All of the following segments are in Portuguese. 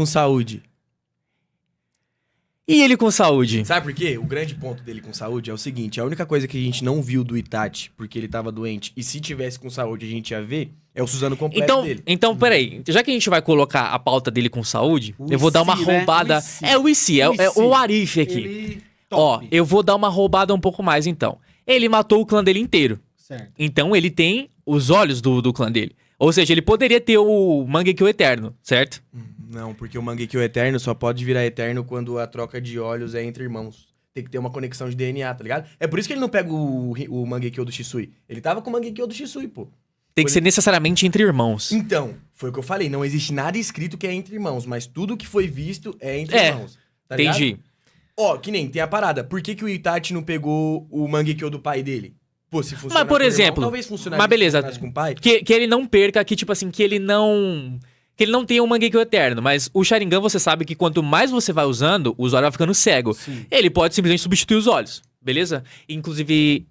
com saúde. E ele com saúde? Sabe por quê? O grande ponto dele com saúde é o seguinte, a única coisa que a gente não viu do Itachi, porque ele tava doente, e se tivesse com saúde a gente ia ver, é o Suzano completo dele. Então, peraí. Já que a gente vai colocar a pauta dele com saúde, O eu vou dar uma IC, né? roubada... O IC. É o IC, é o Arif aqui. Ele... Ó, top. eu vou dar uma roubada um pouco mais, então. Ele matou o clã dele inteiro. Certo. Então ele tem os olhos do clã dele. Ou seja, ele poderia ter o Mangekyo Eterno, certo? Não, porque o Mangekyo Eterno só pode virar eterno quando a troca de olhos é entre irmãos. Tem que ter uma conexão de DNA, tá ligado? É por isso que ele não pega o Mangekyo do Shisui. Ele tava com o Mangekyo do Shisui, pô. Tem que ser necessariamente entre irmãos. Então, foi o que eu falei. Não existe nada escrito que é entre irmãos, mas tudo que foi visto é entre irmãos. Tá ligado? Entendi. Ó, que nem tem a parada. Por que o Itachi não pegou o Mangekyo do pai dele? Pô, se funcionar Mas, por com o irmão, exemplo, talvez funcionasse mas beleza. se funcionasse com o pai. Que ele não perca, que tipo assim, que ele não tenha um Mangekyo Eterno. Mas o Sharingan, você sabe que quanto mais você vai usando, o usuário vai ficando cego. Sim. Ele pode simplesmente substituir os olhos. Beleza? Inclusive,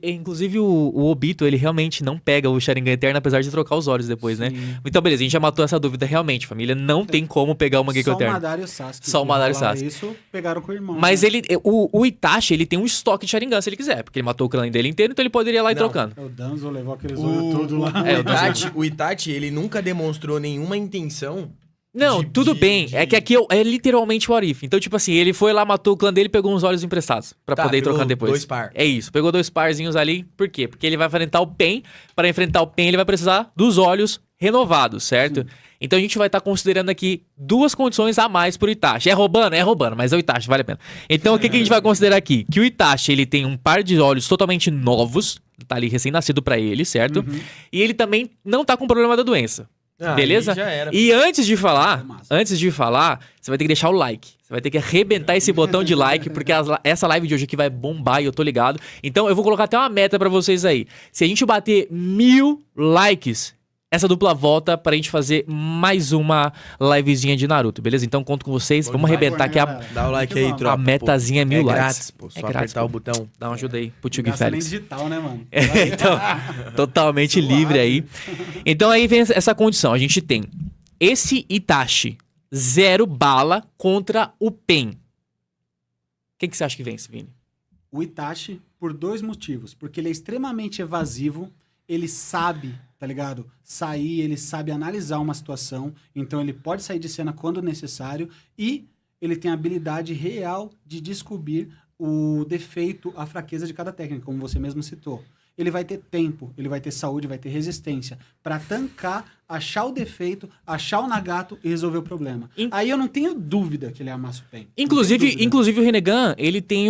inclusive o Obito, ele realmente não pega o Sharingan Eterno, apesar de trocar os olhos depois, né? Sim. Então, beleza, a gente já matou essa dúvida realmente, família. Não tem como pegar o Mangekyo Só o Eterno. Madara e o Sasuke. Só o Madara e o falaram Sasuke. Isso pegaram com o irmão. Mas né? o Itachi, ele tem um estoque de Sharingan, se ele quiser. Porque ele matou o clã dele inteiro, então ele poderia ir lá e Não. trocando. O Danzo levou aqueles olhos tudo lá. O Itachi, ele nunca demonstrou nenhuma intenção. Não, tudo bem. É que aqui é literalmente o Arif. Então, tipo assim, ele foi lá, matou o clã dele e pegou uns olhos emprestados. Pra Tá, poder ir pegou trocando depois. 2 par. É isso. Pegou 2 parzinhos ali. Por quê? Porque ele vai enfrentar o Pain. Para enfrentar o Pain, ele vai precisar dos olhos renovados, certo? Então a gente vai estar considerando aqui 2 condições a mais pro Itachi. É roubando, mas é o Itachi, vale a pena. Então o que a gente vai considerar aqui? Que o Itachi, ele tem um par de olhos totalmente novos. Tá ali recém-nascido pra ele, certo? E ele também não tá com problema da doença. Ah, Beleza? aí já era. E antes de falar, Massa. você vai ter que deixar o like. Você vai ter que arrebentar esse botão de like, porque essa live de hoje aqui vai bombar e eu tô ligado. Então eu vou colocar até uma meta pra vocês aí. Se a gente bater 1000 likes, essa dupla volta pra gente fazer mais uma livezinha de Naruto, beleza? Então conto com vocês. Vamos arrebentar aqui Dá o like aí, Vamos. tropa. a metazinha pô. 1000 É likes. grátis, pô. Só grátis, apertar pô. o botão. Dá uma ajuda aí pro Tio Gui Gasta nem Félix. digital, né, mano? Então, totalmente Suave. livre aí. Então aí vem essa condição. A gente tem esse Itachi, 0 bala contra o Pain. O que você acha que vence, Vini? O Itachi, por 2 motivos. Porque ele é extremamente evasivo, ele sabe, tá ligado? Sair, ele sabe analisar uma situação, então ele pode sair de cena quando necessário e ele tem a habilidade real de descobrir o defeito, a fraqueza de cada técnica, como você mesmo citou. Ele vai ter tempo, ele vai ter saúde, vai ter resistência pra tancar, achar o defeito, achar o Nagato e resolver o problema. Aí eu não tenho dúvida que ele amassa o Pain. Inclusive o Rinnegan, ele tem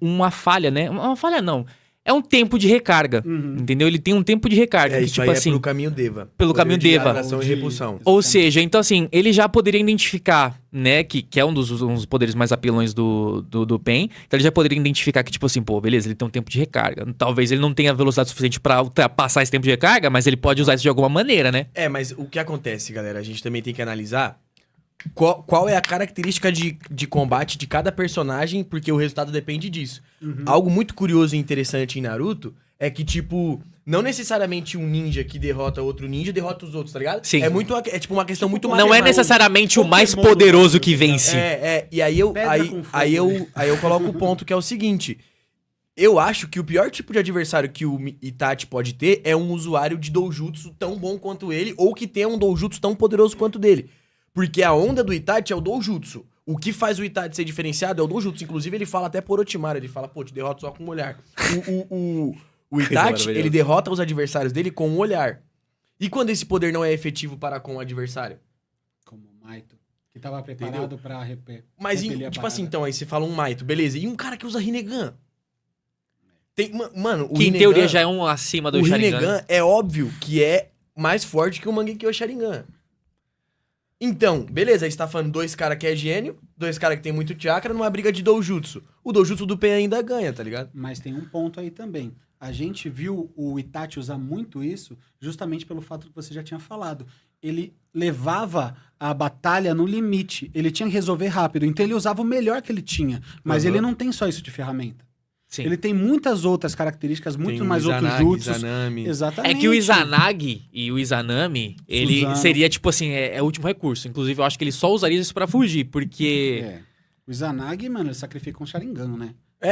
uma falha, né? Uma falha não. É um tempo de recarga, entendeu? Ele tem um tempo de recarga. É, que, isso tipo aí assim, é pelo caminho Deva. pelo Poder caminho de Deva. atração e repulsão. Ou seja, então assim, ele já poderia identificar, né, que é um dos poderes mais apelões do Pain. Então ele já poderia identificar que, tipo assim, pô, beleza, ele tem um tempo de recarga. Talvez ele não tenha velocidade suficiente pra ultrapassar esse tempo de recarga, mas ele pode usar isso de alguma maneira, né? É, mas o que acontece, galera? A gente também tem que analisar qual é a característica de combate de cada personagem, porque o resultado depende disso. Algo muito curioso e interessante em Naruto é que, tipo, não necessariamente um ninja que derrota outro ninja derrota os outros, tá ligado? Sim. É tipo uma questão muito Não é matemática. necessariamente o mais Pokémon poderoso do que vence. E aí eu, Pedra aí, com fogo, aí, eu, né? aí eu coloco o ponto que é o seguinte. Eu acho que o pior tipo de adversário que o Itachi pode ter é um usuário de doujutsu tão bom quanto ele, ou que tenha um doujutsu tão poderoso quanto dele. Porque a onda do Itachi é o doujutsu. O que faz o Itachi ser diferenciado é o doujutsu. Inclusive, ele fala até por Orochimaru. Ele fala, pô, te derroto só com um olhar. O Itachi, maravilhoso. ele derrota os adversários dele com um olhar. E quando esse poder não é efetivo para com o adversário? Como o Maito, que tava preparado pra Mas, repelir a tipo parada. assim, então, aí você fala um Maito, beleza. E um cara que usa Rinnegan? Mano, o Que em Rinnegan, teoria já é um acima do o Sharingan. Rinnegan é óbvio que é mais forte que o Mangekyo Sharingan. Então, beleza, aí você tá falando 2 caras que é gênio, 2 caras que tem muito chakra numa briga de doujutsu. O doujutsu do Pen ainda ganha, tá ligado? Mas tem um ponto aí também. A gente viu o Itachi usar muito isso justamente pelo fato que você já tinha falado. Ele levava a batalha no limite. Ele tinha que resolver rápido. Então ele usava o melhor que ele tinha. Mas ele não tem só isso de ferramenta. Sim. Ele tem muitas outras características, muito Tem o mais outros Izanagi, jutsus. Izanami. Exatamente. É que o Izanagi e o Izanami, ele Suzano. seria, tipo assim, é o último recurso. Inclusive, eu acho que ele só usaria isso pra fugir, porque... É. O Izanagi, mano, ele sacrifica um Sharingan, né?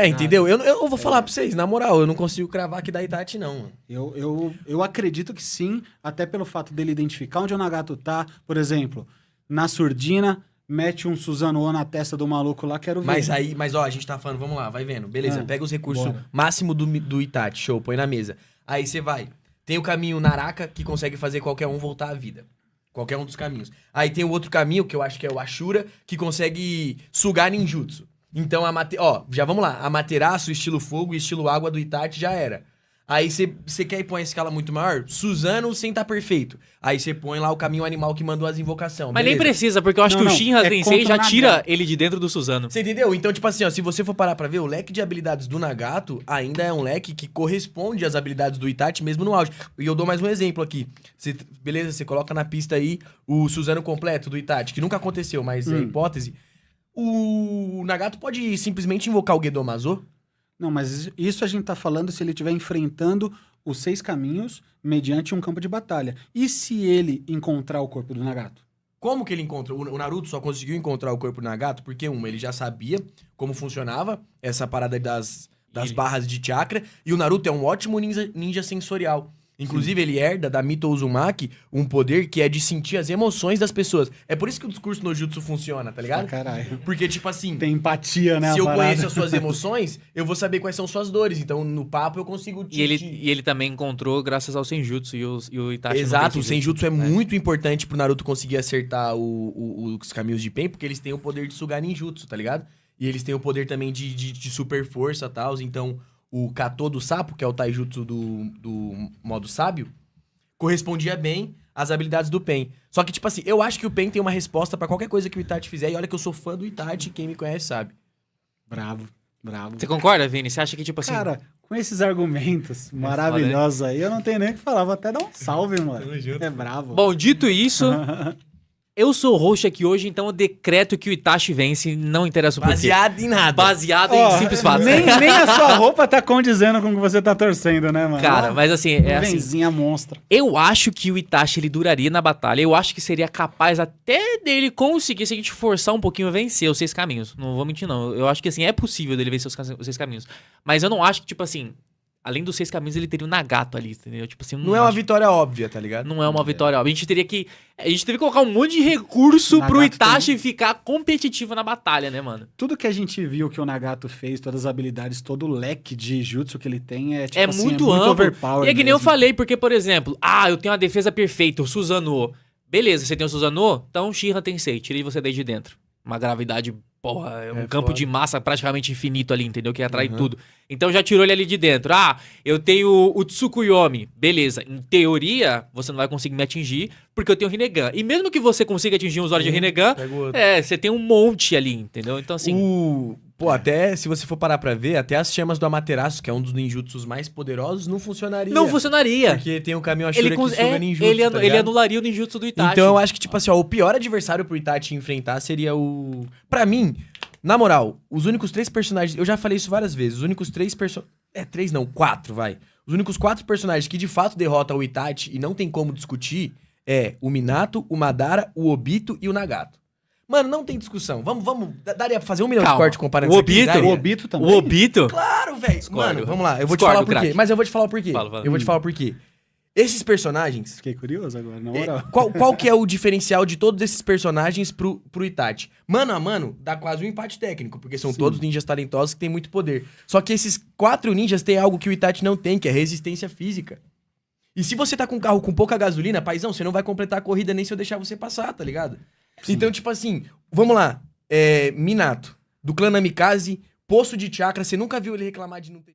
Entendeu? Eu vou falar pra vocês, na moral, eu não consigo cravar que da Itachi, não, mano. Eu acredito que sim, até pelo fato dele identificar onde o Nagato tá. Por exemplo, na surdina, mete um Susanoo na testa do maluco lá, quero ver. Mas ó, a gente tá falando, vamos lá, vai vendo. Beleza, pega os recursos bora. máximo do Itachi, show, põe na mesa. Aí você vai. Tem o caminho Naraka, que consegue fazer qualquer um voltar à vida. Qualquer um dos caminhos. Aí tem o outro caminho, que eu acho que é o Ashura, que consegue sugar ninjutsu. Então, já vamos lá. Amaterasu, estilo fogo e estilo água do Itachi já era. Aí você quer ir pra uma escala muito maior? Suzano sem tá perfeito. Aí você põe lá o caminho animal que mandou as invocações. Mas nem precisa, porque eu acho que o Shinra Tensei contra já o Nagato. tira ele de dentro do Suzano. Você entendeu? Então, tipo assim, ó, se você for parar pra ver, o leque de habilidades do Nagato ainda é um leque que corresponde às habilidades do Itachi, mesmo no auge. E eu dou mais um exemplo aqui. Beleza, você coloca na pista aí o Suzano completo do Itachi, que nunca aconteceu, mas é hipótese. O Nagato pode simplesmente invocar o Gedomazo? Não, mas isso a gente tá falando se ele estiver enfrentando os 6 caminhos mediante um campo de batalha. E se ele encontrar o corpo do Nagato? Como que ele encontrou? O Naruto só conseguiu encontrar o corpo do Nagato porque, ele já sabia como funcionava essa parada das barras de chakra, e o Naruto é um ótimo ninja sensorial. Inclusive, ele herda da Mito Uzumaki um poder que é de sentir as emoções das pessoas. É por isso que o discurso no Jutsu funciona, tá ligado? Ah, caralho. Porque, tipo assim, Tem empatia, né? se a eu parada. conheço as suas emoções, eu vou saber quais são suas dores. Então, no papo, eu consigo E ele também encontrou graças ao Senjutsu e o Itachi não Exato, tem o Senjutsu é muito importante pro Naruto conseguir acertar os caminhos de Pen, porque eles têm o poder de sugar ninjutsu, tá ligado? E eles têm o poder também de super força e tal. Então, o Kato do sapo, que é o taijutsu do modo sábio, correspondia bem às habilidades do Pen. Só que, tipo assim, eu acho que o Pen tem uma resposta pra qualquer coisa que o Itachi fizer. E olha que eu sou fã do Itachi, quem me conhece sabe. Bravo. Você concorda, Vini? Você acha que, tipo assim... Cara, com esses argumentos maravilhosos aí, eu não tenho nem o que falar. Vou até dar um salve, mano. Tamo junto. É bravo. Bom, dito isso, eu sou o host aqui hoje, então eu decreto que o Itachi vence, não interessa o porquê. Baseado em nada. Baseado Ó, em simples fatos. nem a sua roupa tá condizendo com o que você tá torcendo, né, mano? Cara, mas assim, é assim... Venzinha monstra. Eu acho que o Itachi, ele duraria na batalha. Eu acho que seria capaz até dele conseguir, se a gente forçar um pouquinho, vencer os 6 caminhos. Não vou mentir, não. Eu acho que, assim, é possível dele vencer os 6 caminhos. Mas eu não acho que, tipo assim... Além dos 6 caminhos, ele teria o Nagato ali, entendeu? Tipo assim, eu Não é uma vitória óbvia, tá ligado? Não é uma vitória óbvia. A gente teve que colocar um monte de recurso pro Nagato Itachi ficar competitivo na batalha, né, mano? Tudo que a gente viu que o Nagato fez, todas as habilidades, todo o leque de jutsu que ele tem é, tipo É assim, muito amplo. overpower E é que nem eu mesmo. falei, porque, por exemplo, eu tenho uma defesa perfeita, o Susanoo. Beleza, você tem o Susanoo? Então o Shinra Tensei, tirei você daí de dentro. Uma gravidade, porra, é um campo foda. de massa praticamente infinito ali, entendeu? Que atrai tudo. Então já tirou ele ali de dentro. Eu tenho o Tsukuyomi. Beleza, em teoria, você não vai conseguir me atingir, porque eu tenho o Rinnegan. E mesmo que você consiga atingir um usuário de Rinnegan, pega o outro. você tem um monte ali, entendeu? Então assim... Até se você for parar pra ver, até as chamas do Amaterasu, que é um dos ninjutsus mais poderosos, não funcionaria. Não funcionaria. Porque tem o caminho Ashura Ele, que suga ninjutsu, ele, tá ele ligado? anularia o ninjutsu do Itachi. Então eu acho que, tipo assim, ó, o pior adversário pro Itachi enfrentar seria o... Pra mim, na moral, os únicos 3 personagens... Eu já falei isso várias vezes. Os únicos 3 personagens... 3 não, 4, vai. Os únicos 4 personagens que de fato derrotam o Itachi e não tem como discutir é o Minato, o Madara, o Obito e o Nagato. Mano, não tem discussão. Vamos... Daria pra fazer 1 milhão de cortes comparando O isso aqui? Obito? Daria? O Obito também? O Obito? Claro, velho. Discordo. Mano, vamos lá. Eu vou te Discordo, falar por quê. craque. Mas eu vou te falar por quê. Fala. Eu vou te falar por quê. Esses personagens... Fiquei curioso agora, na moral. Qual que é o diferencial de todos esses personagens pro Itachi? Mano a mano, dá quase um empate técnico, porque são todos ninjas talentosos que têm muito poder. Só que esses 4 ninjas têm algo que o Itachi não tem, que é resistência física. E se você tá com um carro com pouca gasolina, paizão, você não vai completar a corrida nem se eu deixar você passar, tá ligado? Então, tipo assim, vamos lá. Minato, do clã Namikaze, poço de chakra, você nunca viu ele reclamar de não ter...